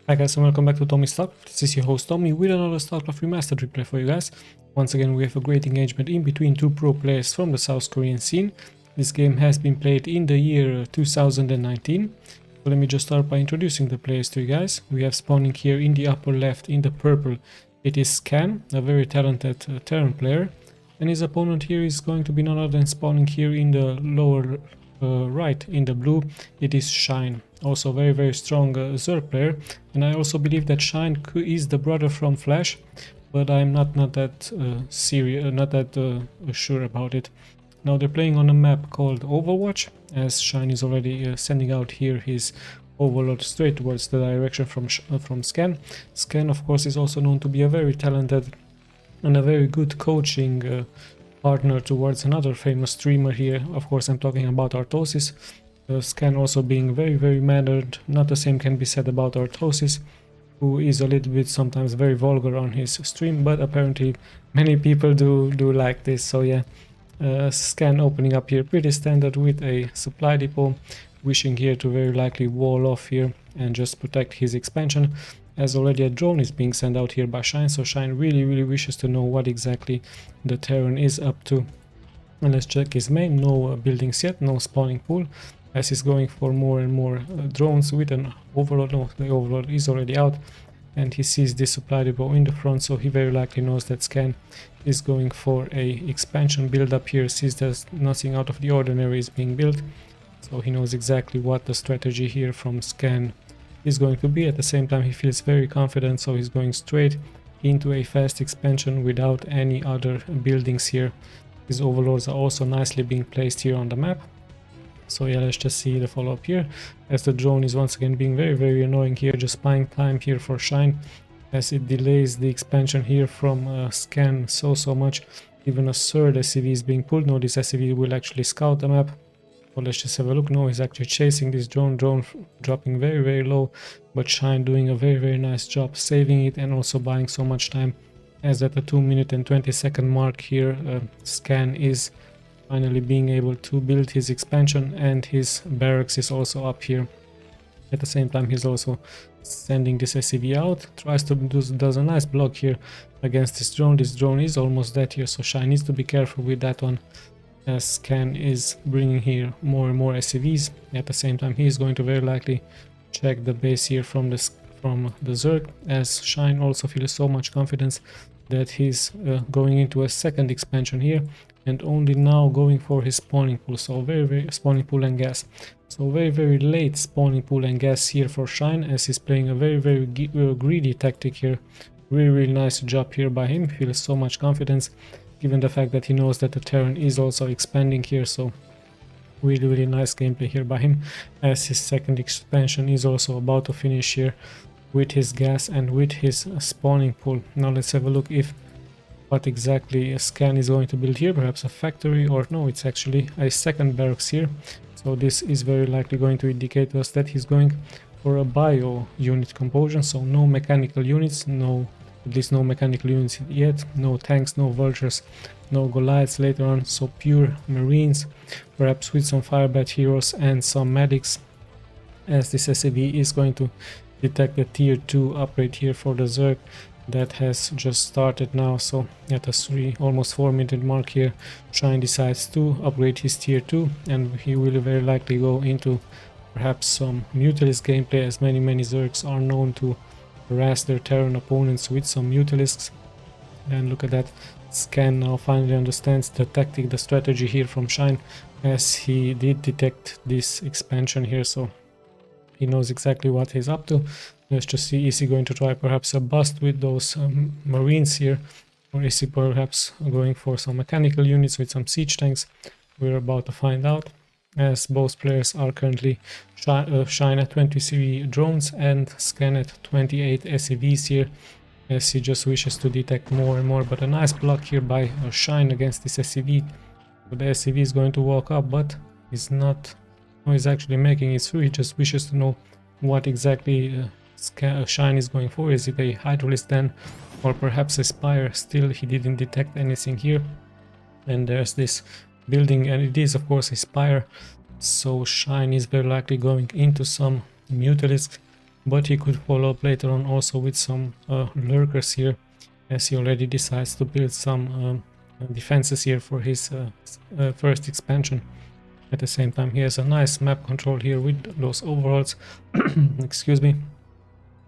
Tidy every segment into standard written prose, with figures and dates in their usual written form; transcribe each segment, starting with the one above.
Hi guys and welcome back to Tommy's StarCraft. This is your host Tommy with another StarCraft Remastered replay for you guys. Once again we have a great engagement in between two pro players from the South Korean scene. This game has been played in the year 2019. So let me just start by introducing the players to you guys. We have spawning here in the upper left in the purple, it is Scan, a very talented Terran player. And his opponent here is going to be none other than spawning here in the lower right in the blue, it is Shine, also very strong Zerg player. And I also believe that Shine is the brother from Flash, but I'm not that sure about it. Now they're playing on a map called Overwatch, as Shine is already sending out here his overlord straight towards the direction from Scan. Scan of course is also known to be a very talented and a very good coaching partner towards another famous streamer here. Of course I'm talking about ARTOSIS. Scan also being very mannered. Not the same can be said about ARTOSIS, who is a little bit sometimes very vulgar on his stream, but apparently many people do like this. So yeah, Scan opening up here pretty standard with a supply depot, wishing here to very likely wall off here and just protect his expansion, as already a drone is being sent out here by Shine. So Shine really wishes to know what exactly the Terran is up to. And let's check his main. No buildings yet, no spawning pool, as he's going for more and more drones with an overload. No, the overload is already out, and he sees this supply depot in the front, so he very likely knows that Scan is going for a expansion build up here. Sees that nothing out of the ordinary is being built, so he knows exactly what the strategy here from Scan is going to be. At the same time he feels very confident, so he's going straight into a fast expansion without any other buildings here. His overlords are also nicely being placed here on the map. So yeah, let's just see the follow-up here, as the drone is once again being very annoying here, just buying time here for Shine, as it delays the expansion here from Scan so much. Even a third SCV is being pulled. No, this SCV will actually scout the map. So let's just have a look. No, he's actually chasing this drone dropping very low, but Shine doing a very nice job saving it and also buying so much time, as at the 2 minute and 20-second mark here, Scan is finally being able to build his expansion, and his barracks is also up here. At the same time he's also sending this SCV out, tries to does a nice block here against this drone. This drone is almost dead here, so Shine needs to be careful with that one, as Scan is bringing here more and more SCVs. At the same time he is going to very likely check the base here from the Zerg, as Shine also feels so much confidence that he's going into a second expansion here, and only now going for his spawning pool. So very spawning pool and gas. So very late spawning pool and gas here for Shine, as he's playing a very greedy tactic here. Really nice job here by him. Feels so much confidence, given the fact that he knows that the Terran is also expanding here. So really nice gameplay here by him, as his second expansion is also about to finish here with his gas and with his spawning pool. Now let's have a look if what exactly Scan is going to build here. Perhaps a factory, or no, it's actually a second barracks here. So this is very likely going to indicate to us that he's going for a bio unit composition. So no mechanical units, at least no mechanical units yet, no tanks, no vultures, no Goliaths later on, so pure marines, perhaps with some firebat heroes and some medics, as this SCV is going to detect the tier 2 upgrade here for the Zerg that has just started now. So at the almost 4 minute mark here, Shine decides to upgrade his tier 2, and he will very likely go into perhaps some Mutalisk gameplay, as many Zergs are known to harass their Terran opponents with some Mutalisks. And look at that, Scan now finally understands the tactic, the strategy here from Shine, as he did detect this expansion here, so he knows exactly what he's up to. Let's just see, is he going to try perhaps a bust with those marines here, or is he perhaps going for some mechanical units with some siege tanks? We're about to find out, as both players are currently Shine at 23 drones and Scan at 28 SCVs here, as he just wishes to detect more and more. But a nice block here by Shine against this SCV. So the SCV is going to walk up, but he's not. No, he's actually making it through. He just wishes to know what exactly Shine is going for. Is it a Hydralisk then, or perhaps a Spire? Still he didn't detect anything here. And there's this building, and it is of course a Spire, so Shine is very likely going into some Mutalisk but he could follow up later on also with some lurkers here, as he already decides to build some defenses here for his first expansion. At the same time, he has a nice map control here with those overlords. Excuse me,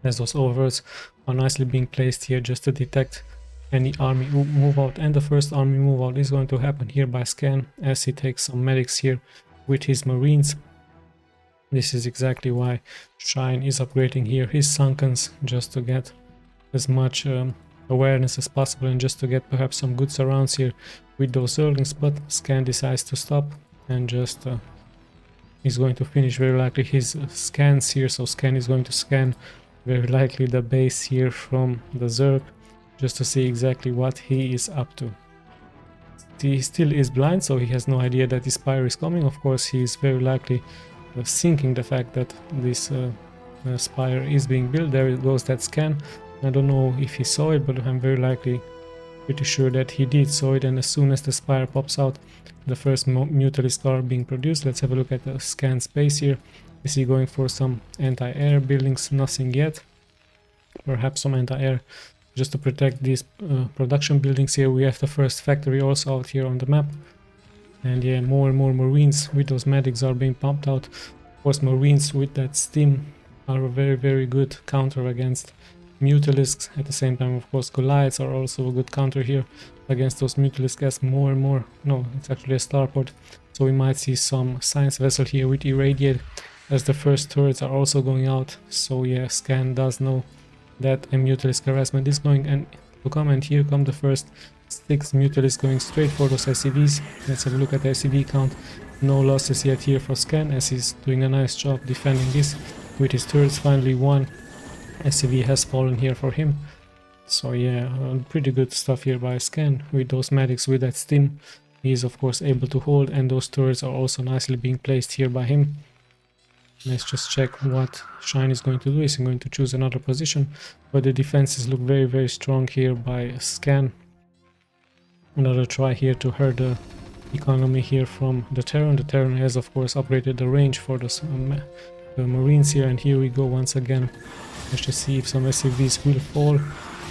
as those overlords are nicely being placed here just to detect any army move out, and the first army move out is going to happen here by Scan, as he takes some medics here with his marines. This is exactly why Shine is upgrading here his Sunkens, just to get as much awareness as possible and just to get perhaps some good surrounds here with those Zerglings, but Scan decides to stop and just is going to finish very likely his scans here. So Scan is going to scan very likely the base here from the Zerg, just to see exactly what he is up to. He still is blind, so he has no idea that his Spire is coming. Of course, he is very likely thinking the fact that this Spire is being built. There goes that scan. I don't know if he saw it, but I'm very likely pretty sure that he did saw it, and as soon as the Spire pops out, the first Mutalisk are being produced. Let's have a look at the scan space here. Is he going for some anti-air buildings? Nothing yet. Perhaps some anti-air just to protect these production buildings here. We have the first factory also out here on the map. And yeah, more and more marines with those medics are being pumped out. Of course, marines with that stim are a very good counter against Mutalisks. At the same time, of course, Goliaths are also a good counter here against those Mutalisks, as more and more... No, it's actually a starport. So we might see some science vessel here with Irradiate, as the first turrets are also going out. So yeah, Scan does know that a Mutalisk harassment is going and to come, and here come the first 6 Mutalisks going straight for those SCVs. Let's have a look at the SCV count. No losses yet here for Scan, as he's doing a nice job defending this with his turrets. Finally, one SCV has fallen here for him. So yeah, pretty good stuff here by Scan with those medics with that stim. He is of course able to hold, and those turrets are also nicely being placed here by him. Let's just check what Shine is going to do. Is he going to choose another position? But the defenses look very strong here by Scan. Another try here to hurt the economy here from the Terran. The Terran has of course upgraded the range for the Marines here, and here we go once again. Let's just see if some SCVs will fall.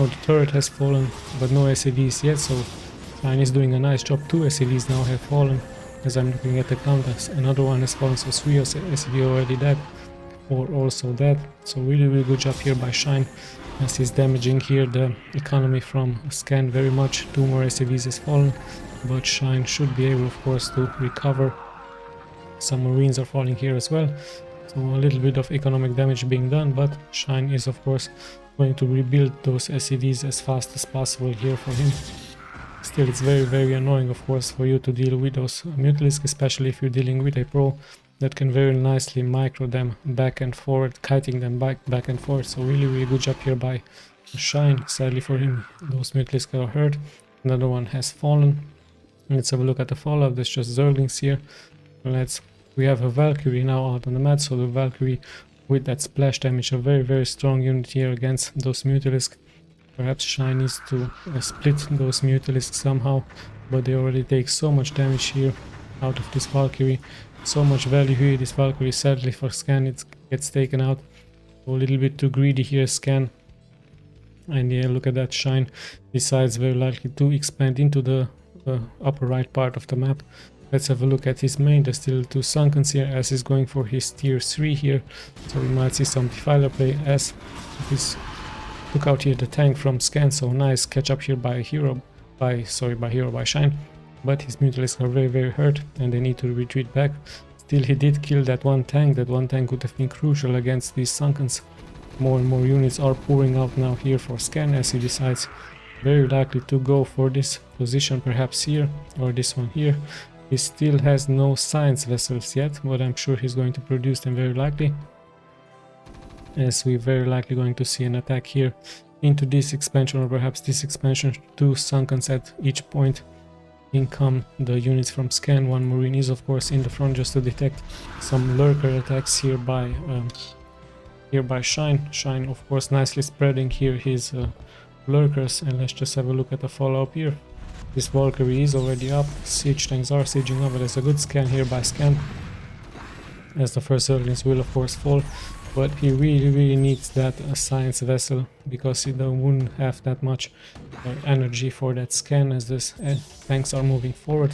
Oh, the turret has fallen, but no SCVs yet, so Shine is doing a nice job. 2 SCVs now have fallen. As I'm looking at the count, another one has fallen, so 3 SCV already dead, or also dead. So really good job here by Shine, as he's damaging here the economy from Scan very much. 2 more SCVs has fallen, but Shine should be able of course to recover. Some Marines are falling here as well, so a little bit of economic damage being done, but Shine is of course going to rebuild those SCVs as fast as possible here for him. Still, it's very annoying of course for you to deal with those Mutalisk, especially if you're dealing with a pro that can very nicely micro them back and forward, kiting them back and forth. So really good job here by Shine. Sadly for him, those Mutalisk are hurt. Another one has fallen. Let's have a look at the fallout. There's just Zerglings here. We have a Valkyrie now out on the mat, so the Valkyrie with that splash damage, a very strong unit here against those Mutalisk. Perhaps Shine needs to split those Mutalisks somehow, but they already take so much damage here out of this Valkyrie. So much value here, this Valkyrie. Sadly for Scan, it gets taken out. So a little bit too greedy here, Scan. And yeah, look at that, Shine decides very likely to expand into the upper right part of the map. Let's have a look at his main. There's still 2 Sunkens here, as he's going for his tier 3 here. So we might see some Defiler play, as he's took out here the tank from Scan. So nice catch up here by Shine. But his Mutalisks are very hurt, and they need to retreat back. Still, he did kill that one tank. That one tank would have been crucial against these Sunkens. More and more units are pouring out now here for Scan, as he decides very likely to go for this position, perhaps here or this one here. He still has no science vessels yet, but I'm sure he's going to produce them very likely, as we're very likely going to see an attack here into this expansion, or perhaps this expansion. 2 Sunkens at each point. In come the units from Scan. 1 Marine is of course in the front just to detect some Lurker attacks here by Shine. Shine of course nicely spreading here his Lurkers, and let's just have a look at the follow-up here. This Valkyrie is already up, siege tanks are sieging up, but there's a good scan here by Scan, as the first Zerglings will of course fall. but he really needs that science vessel, because he wouldn't have that much energy for that scan as this tanks are moving forward.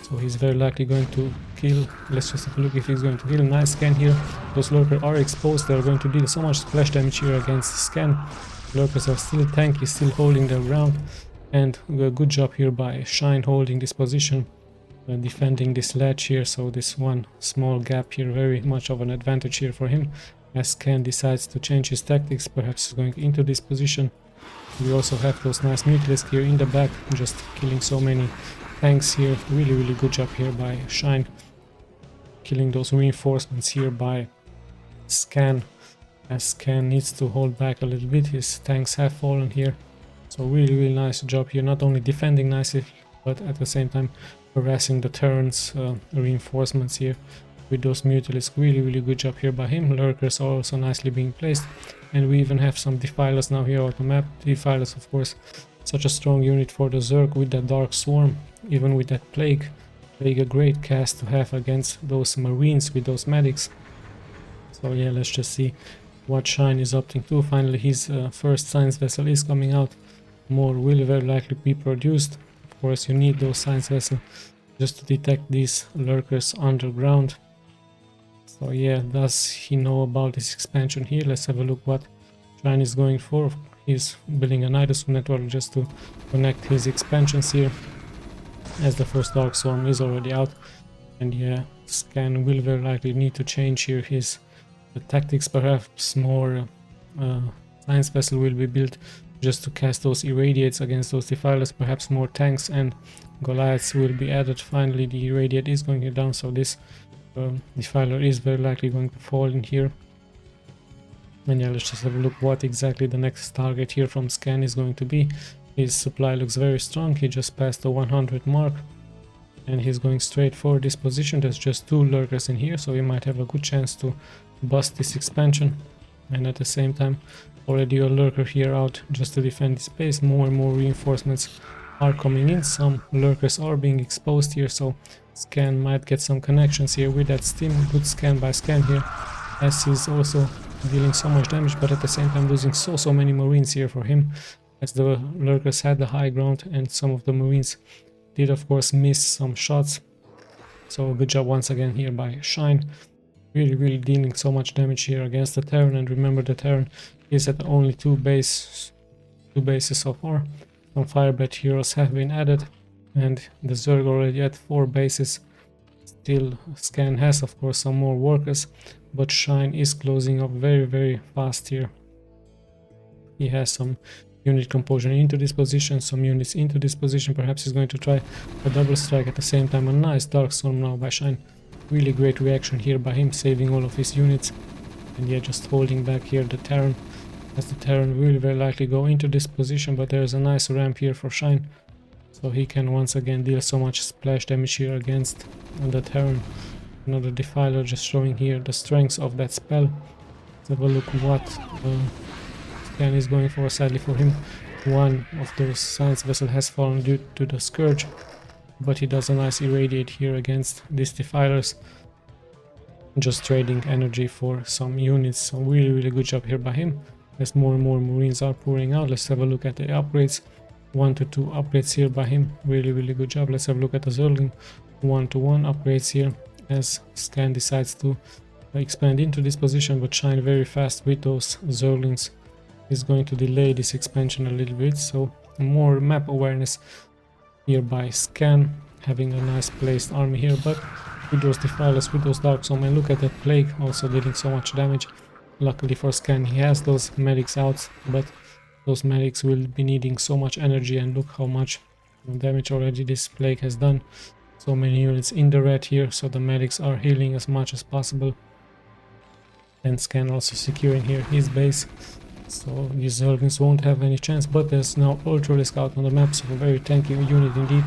So he's very likely going to kill. Let's just have a look if he's going to kill. Nice scan here. Those lurkers are exposed. They're going to deal so much splash damage here against the scan. Lurkers are still tanky, still holding their ground. And a good job here by Shine holding this position, defending this ledge here. So this one small gap here, very much of an advantage here for him. As Scan decides to change his tactics, perhaps going into this position. We also have those nice Mutalisk here in the back, just killing so many tanks here. Really good job here by Shine, killing those reinforcements here by Scan, as Scan needs to hold back a little bit. His tanks have fallen here, so really nice job here, not only defending nicely, but at the same time harassing the Terran's reinforcements here with those Mutalisk. Really good job here by him. Lurkers are also nicely being placed, and we even have some Defilers now here on the map. Defilers, of course, such a strong unit for the Zerg with that Dark Swarm, even with that Plague. Plague, a great cast to have against those Marines with those medics. So yeah, let's just see what Shine is opting to. Finally, his first science vessel is coming out. More will very likely be produced. Of course, you need those science vessels just to detect these lurkers underground. So yeah, does he know about this expansion here? Let's have a look what Shine is going for. He's building an ARTOSIS network just to connect his expansions here, as the first Dark Swarm is already out. And yeah, Scan will very likely need to change here his tactics. Perhaps more science vessel will be built just to cast those irradiates against those Defilers. Perhaps more tanks and Goliaths will be added. Finally, the irradiate is going down, so this Defiler is very likely going to fall in here. And yeah, let's just have a look what exactly the next target here from Scan is going to be. His supply looks very strong. He just passed the 100 mark, and he's going straight for this position. There's just 2 lurkers in here, so he might have a good chance to bust this expansion. And at the same time, already a lurker here out just to defend this base. More and more reinforcements are coming in. Some lurkers are being exposed here, so Scan might get some connections here with that steam. Good scan by Scan here, as he's also dealing so much damage, but at the same time losing so many Marines here for him, as the lurkers had the high ground and some of the Marines did of course miss some shots. So good job once again here by Shine, really dealing so much damage here against the Terran. And remember, the Terran is at only 2 bases so far. Some Firebat heroes have been added, and the Zerg already at 4 bases. Still, Scan has of course some more workers, but Shine is closing up very fast here. He has some unit composure into this position, some units into this position. Perhaps he's going to try a double strike at the same time. A nice Dark Storm now by Shine. Really great reaction here by him, saving all of his units. And yeah, just holding back here the Terran, as the Terran will very likely go into this position, but there's a nice ramp here for Shine, so he can once again deal so much splash damage here against the Terran. Another Defiler just showing here the strengths of that spell. Let's have a look what Scan is going for. Sadly for him, one of those science vessels has fallen due to the Scourge, but he does a nice irradiate here against these Defilers, just trading energy for some units. So really good job here by him, as more and more Marines are pouring out. Let's have a look at the upgrades. 1 to 2 upgrades here by him. Really good job. Let's have a look at the Zergling. 1 to 1 upgrades here, as Scan decides to expand into this position, but Shine very fast with those Zerglings is going to delay this expansion a little bit. So more map awareness here by Scan, having a nice placed army here, but with those Defilers, with those Dark Storm, and look at that Plague also dealing so much damage. Luckily for Scan, he has those medics out, but those medics will be needing so much energy, and look how much damage already this Plague has done. So many units in the red here, so the medics are healing as much as possible. And Scan also securing here his base, so these Zerglings won't have any chance. But there's now Ultralisk out on the map, so a very tanky unit indeed.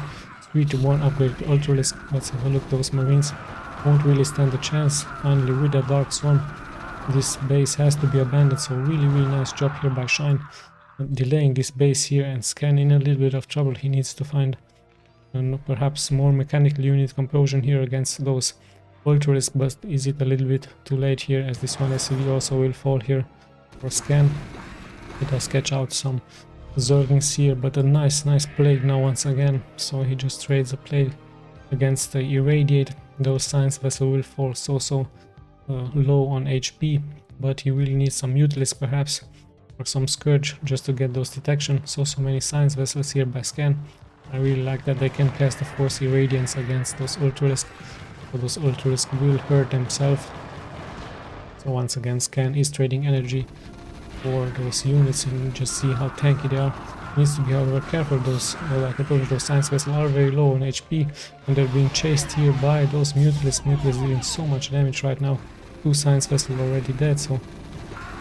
3 to 1 upgrade to Ultralisk. Let's have a look. Those Marines won't really stand a chance. Finally, with that Dark Swarm, this base has to be abandoned. So really nice job here by Shine, delaying this base here, and Scan in a little bit of trouble. He needs to find perhaps more mechanical unit composure here against those Ultralisk, but is it a little bit too late here, as this one SCV also will fall here for scan. It does catch out some Zerglings here, but a nice Plague now once again. So he just trades a Plague against the Irradiate. Those Science Vessel will fall so low on HP, but he really needs some Mutalisk perhaps, or some Scourge just to get those detection. So many Science Vessels here by scan. I really like that they can cast, of course, Irradiance against those Ultralisk, so those Ultralisk will hurt themselves. So once again, scan is trading energy for those units, and you just see how tanky they are. Needs to be, however, careful. Those, like I told you, those Science Vessels are very low on HP, and they're being chased here by those Mutalisk. Mutalisk doing so much damage right now. 2 Science Vessels already dead, so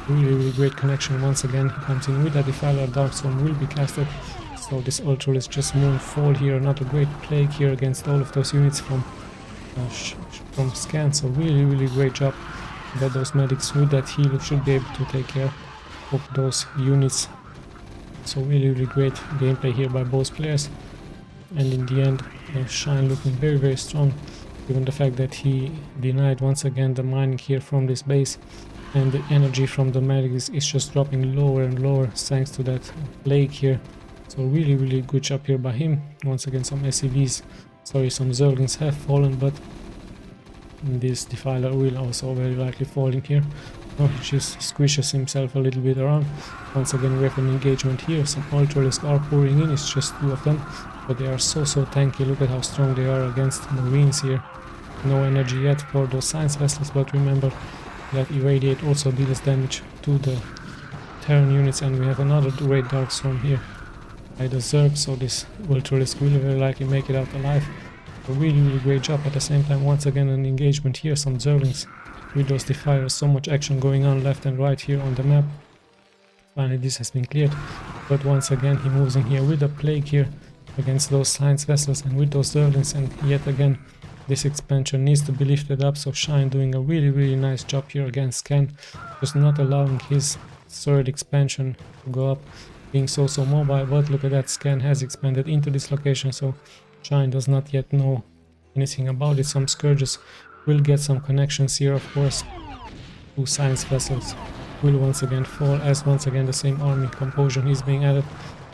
really great connection. Once again, he comes in with a Defiler. Dark Storm will be casted, so this Ultralisk just won't fall here. Not a great Plague here against all of those units from scan, so really great job that those medics with that heal should be able to take care of those units. So really great gameplay here by both players, and in the end Shine looking very strong, given the fact that he denied once again the mining here from this base, and the energy from the medics is just dropping lower and lower thanks to that Plague here. So really good job here by him. Once again, some SCVs, some Zerglings have fallen, but this Defiler will also very likely fall in here. Oh, he just squishes himself a little bit around. Once again, we have an engagement here. Some Ultralisk are pouring in. It's just 2 of them, but they are so tanky. Look at how strong they are against Marines here. No energy yet for those Science Vessels, but remember that Irradiate also deals damage to the Terran units, and we have another great Dark Storm here by the Zerg, so this Ultralisk will very likely make it out alive. A really great job. At the same time, once again, an engagement here. Some Zerglings with those Defilers. So much action going on left and right here on the map. Finally, this has been cleared, but once again he moves in here with a Plague here against those Science Vessels and with those Zerglings, and yet again this expansion needs to be lifted up. So Shine doing a really nice job here against Scan, just not allowing his 3rd expansion to go up, being so mobile. But look at that, Scan has expanded into this location, so Shine does not yet know anything about it. Some Scourges will get some connections here, of course. 2 Science Vessels will once again fall, as once again the same army composition is being added.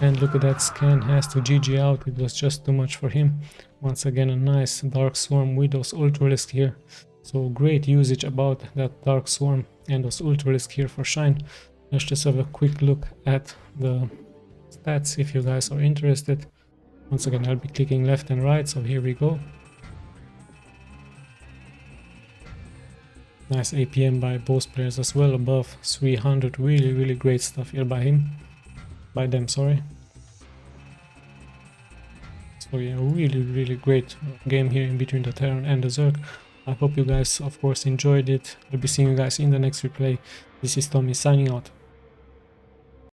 And look at that, Scan has to GG out. It was just too much for him. Once again, a nice Dark Swarm with those Ultralisk here. So great usage about that Dark Swarm and those Ultralisk here for Shine. Let's just have a quick look at the stats if you guys are interested. Once again, I'll be clicking left and right, so here we go. Nice APM by both players as well, above 300. Really great stuff here by them, sorry. So yeah, really great game here in between the Terran and the Zerg. I hope you guys, of course, enjoyed it. I'll be seeing you guys in the next replay. This is Tommy signing out.